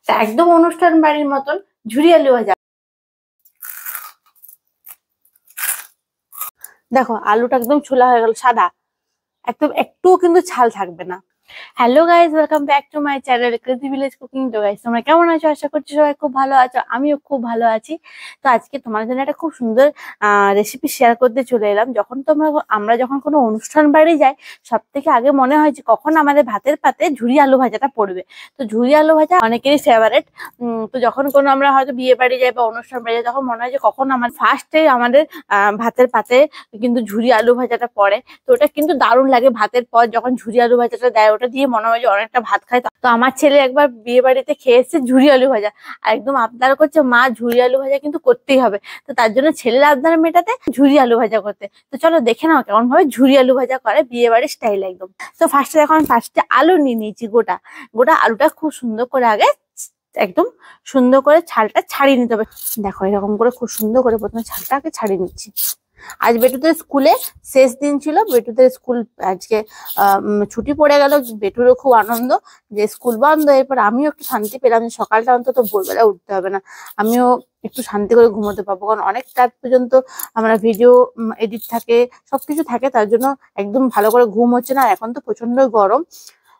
একদম অনুষ্ঠান বাড়ির মতন ঝুরি আলু ভাজা। দেখো আলুটা একদম ছোলা হয়ে গেল, সাদা, একদম একটুও কিন্তু ছাল থাকবে না। Hello guys, welcome back to my channel crazy village cooking. তো গাইজ তোমরা কেমন আছো? আশা করছি সবাই খুব ভালো আছো, আমিও খুব ভালো আছি। তো আজকে তোমাদের জন্য একটা খুব সুন্দর রেসিপি শেয়ার করতে চলে এলাম। আমরা যখন কোনো অনুষ্ঠান বাড়ি যাই, সব থেকে আগে মনে হয় যে কখন আমাদের ভাতের পাতে ঝুরি আলু ভাজাটা পড়বে। তো ঝুরি আলু ভাজা অনেকেরই ফেভারেট। তো যখন কোনো আমরা হয়তো বিয়ে বাড়ি যাই বা অনুষ্ঠান বাড়ি যাই, তখন মনে হয় যে কখন আমাদের ভাতের পাতে কিন্তু ঝুরি আলু ভাজাটা পড়ে। তো ওটা কিন্তু দারুণ লাগে। ভাতের পর যখন ঝুরি আলু ভাজাটা দেয়, ওটা দিয়ে মনে হয় যে অনেকটা ভাত খায়। তো আমার ছেলে একবার বিয়ে বাড়িতে খেয়ে এসেছে ঝুরি আলু ভাজা, আর একদম আবদার করছে, মা ঝুরি আলু ভাজা কিন্তু করতেই হবে। তো তার জন্য ছেলের আবদার মেটাতে ঝুরি আলু ভাজা করতে। তো চলো দেখে নাও কেমন ভাবে ঝুরি আলু ভাজা করে বিয়ে বাড়ির স্টাইল একদম। তো ফার্স্টে আলু নিয়ে নিয়েছি, গোটা গোটা আলুটা খুব সুন্দর করে আগে একদম সুন্দর করে ছালটা ছাড়িয়ে নিতে হবে। দেখো এরকম করে খুব সুন্দর করে প্রথমে ছালটা আগে ছাড়িয়ে নিচ্ছি। আজ বেটুদের স্কুলে শেষ দিন ছিল, বেটুদের স্কুল আজকে ছুটি পড়ে গেল। বেটুরও খুব আনন্দ যে স্কুল বন্ধ। এরপর আমিও একটু শান্তি পেলাম যে সকালটা অন্তত ভোরবেলা উঠতে হবে না, আমিও একটু শান্তি করে ঘুমোতে পারবো। কারণ অনেক রাত পর্যন্ত আমরা ভিডিও এডিট থাকে, সবকিছু থাকে, তার জন্য একদম ভালো করে ঘুম হচ্ছে না। এখন তো প্রচন্ড গরম।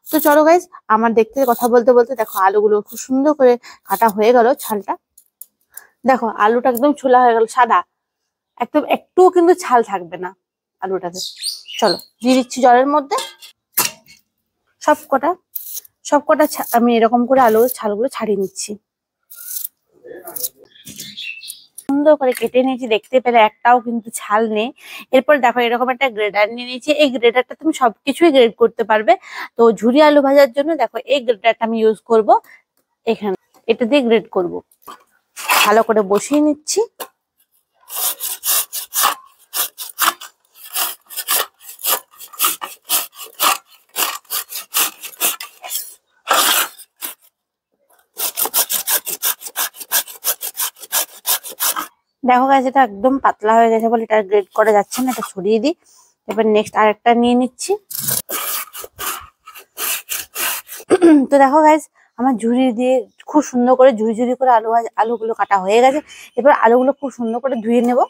তো চলো গাইজ, আমার দেখতে কথা বলতে বলতে দেখো আলুগুলো খুব সুন্দর করে কাটা হয়ে গেল। ছালটা দেখো, আলুটা একদম ছোলা হয়ে গেল, সাদা, একদম একটুও কিন্তু ছাল থাকবে না আলুটাতে। চলো দিয়ে দিচ্ছি জলের মধ্যে সবকটা সবকটা আমি এরকম করে আলুর ছালগুলো ছাড়িয়ে নিচ্ছি। সুন্দর করে কেটে নিয়েছি, দেখতে পেলে একটাও কিন্তু ছাল নেই। এরপর দেখো এরকম একটা গ্রেডার নিয়ে নিয়েছি। এই গ্রেডারটা তুমি সবকিছুই গ্রেড করতে পারবে। তো ঝুরি আলু ভাজার জন্য দেখো এই গ্রেডারটা আমি ইউজ করব। এখানে এটা দিয়ে গ্রেড করব। ভালো করে বসিয়ে নিচ্ছি। দেখো গাছ, এটা একদম পাতলা হয়ে গেছে বলে এটা গ্রেড করা যাচ্ছে না, এটা সরিয়ে দিই। এবার নেক্সট আরেকটা নিয়ে নিচ্ছি। তো দেখো গাইজ, আমার ঝুরি দিয়ে খুব সুন্দর করে ঝুরি ঝুরি করে আলুগুলো কাটা হয়ে গেছে। এবার আলুগুলো খুব সুন্দর করে ধুয়ে নেব।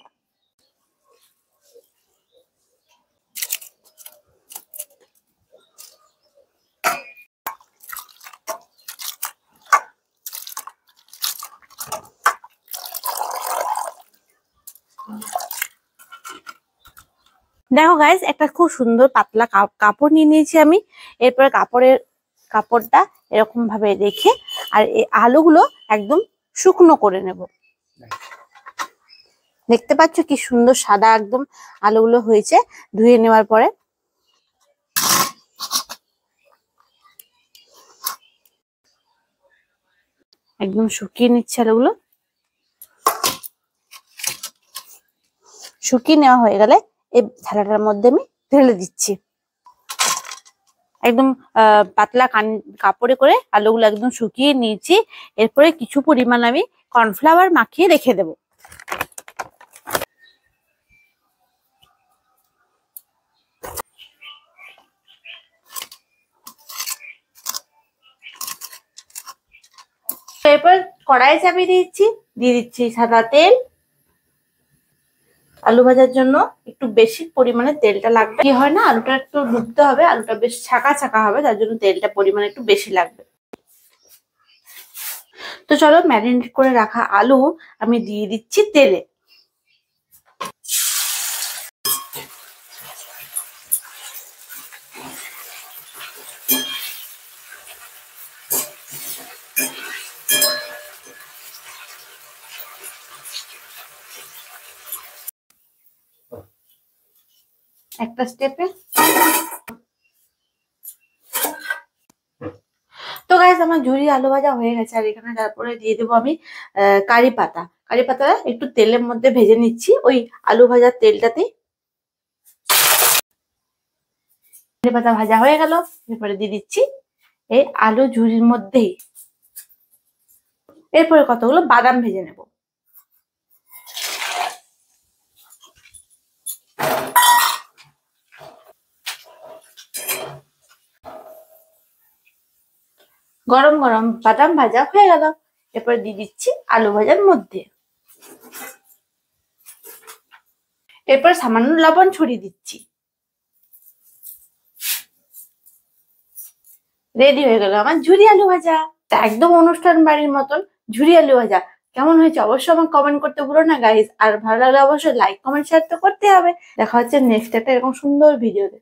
দেখো গাইজ, একটা খুব সুন্দর পাতলা কাপড় নিয়ে নিয়েছি আমি। এরপরে কাপড়টা এরকম ভাবে রেখে আর এই আলুগুলো একদম শুকনো করে নেব। দেখতে পাচ্ছ কি সুন্দর সাদা একদম আলুগুলো হয়েছে ধুয়ে নেওয়ার পরে। একদম শুকিয়ে নিচ্ছে আলুগুলো। শুকিয়ে নেওয়া হয়ে গেলে এই থালাটার মধ্যে আমি ঢেলে দিচ্ছি। একদম পাতলা কাপড়ে করে আলুগুলো একদম শুকিয়ে নিয়েছি। এরপরে কিছু পরিমাণ আমি কর্নফ্লাওয়ার মাখিয়ে রেখে দেব। এরপর কড়াই চাপিয়ে দিয়ে দিচ্ছি সাদা তেল। আলু ভাজার জন্য একটু বেশি পরিমাণে তেলটা লাগবে। কি হয় না, আলুটা একটু ডুবতে হবে, আলুটা বেশ ছাকা ছাকা হবে, তার জন্য তেলটা পরিমাণ একটু বেশি লাগবে। তো চলো ম্যারিনেট করে রাখা আলু আমি দিয়ে দিচ্ছি তেলে। একটা স্টেপে তো গাইস, আমার ঝুরি আলু ভাজা হয়ে গেছে। আর এখানে তারপরে দিয়ে দেবো আমি কারি পাতা। কারি পাতা একটু তেলের মধ্যে ভেজে নিচ্ছি, ওই আলু ভাজার তেলটাতে। কারি পাতা ভাজা হয়ে গেল। এরপরে দিয়ে দিচ্ছি এই আলু ঝুরির মধ্যেই। এরপরে কতগুলো বাদাম ভেজে নেব। গরম গরম বাদাম ভাজা হয়ে গেল। এরপর দিয়ে দিচ্ছি আলু ভাজার মধ্যে। এরপর সামান্য লবণ ছড়িয়ে দিচ্ছি। রেডি হয়ে গেল আমার ঝুরি আলু ভাজা। তা একদম অনুষ্ঠান বাড়ির মতন ঝুরি আলু ভাজা। কেমন হয়েছে অবশ্যই আমাকে কমেন্ট করতে ভুলো না গাইজ। আর ভালো লাগলে অবশ্যই লাইক কমেন্ট শেয়ার তো করতে হবে। দেখা হচ্ছে নেক্সট একটা এরকম সুন্দর ভিডিওতে।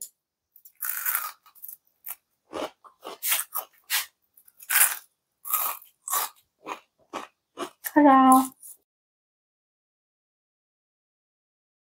Ta-da!